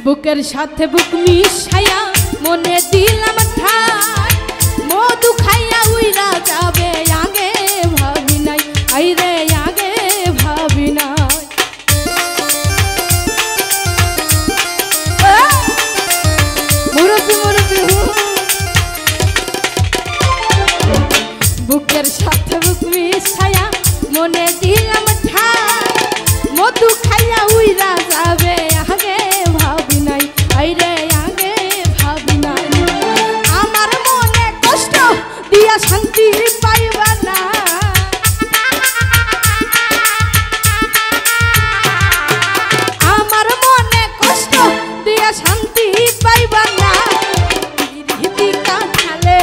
বুকের সাথে বুক মিশাইয়া মনে দিলাম ঠাই মধু খাইয়া উইরা যাবে আগে ভাবি নাই আইরে আগে ভাবি নাই মুরব্বি মুরব্বি বুকের সাথে বুক মিশাইয়া মনে দিলাম ঠাই মধু খাইয়া উইরা যাবে আগে ভাবি নাই আইরে আগে ভাবি নাই আমার মনে কষ্ট দিয়া শান্তি পাইবা না আমার মনে কষ্ট দিয়া শান্তি পাইবা না রীতি কাঁঠালে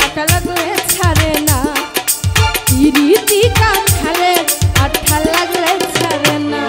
আঠা লাগলে ছাড়ে না রীতি কাঁঠালে আঠা লাগলে ছাড়ে না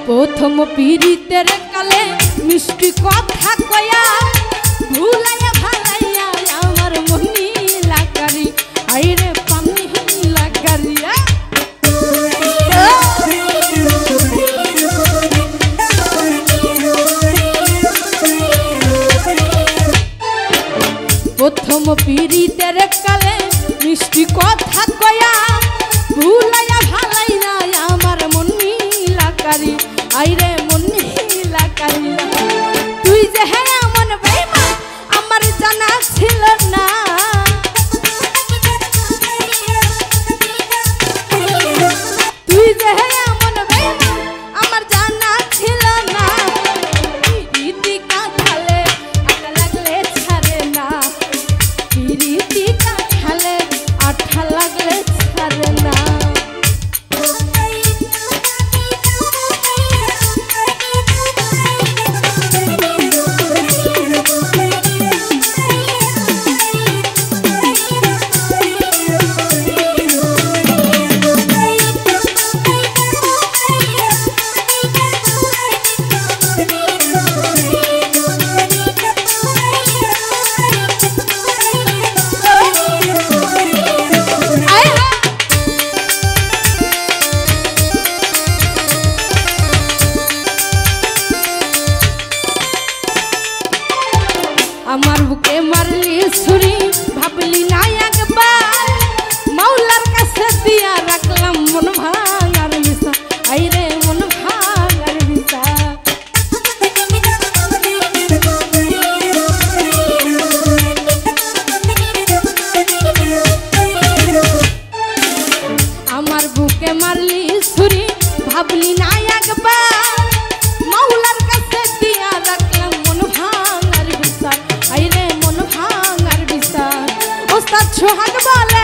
প্রথম পীড়িতের কালে মিষ্টি কথা কয়া ভুলাইয়া ভালাইয়া আমার মনি লাগারি আইরে পানি লাগারিয়া প্রথম পীড়িতের কালে মিষ্টি কথা কয়া ভুলাইয়া ভালাইয়া আমার মনি লাগারি আইরে মনি লাগারি তুই যে হ্যাঁ এমন বেঈমান আমার জানা ছিল না তুই যে হ্যাঁ এমন বেঈমান আমার জানা ছিল না রীতি কাঁঠালে আঠা লাগলে ছাড়ে না রীতি কাঁঠালে আঠা লাগলে ছাড়ে না আমার বুকে মারলি ছুরি ভাবলি না একবার মাওলার কাছে দিয়া রাখলাম মন ভাঙার বিষা আইরে মন ভাঙার বিষা আমার বুকে মারলি ছুরি ভাবলি না একবার মাওলার কাছে দিয়া রাখলাম মন ভাঙার বিষা আইরে মন ভাঙার বিষা ওস্তাদ সোহাগ বলে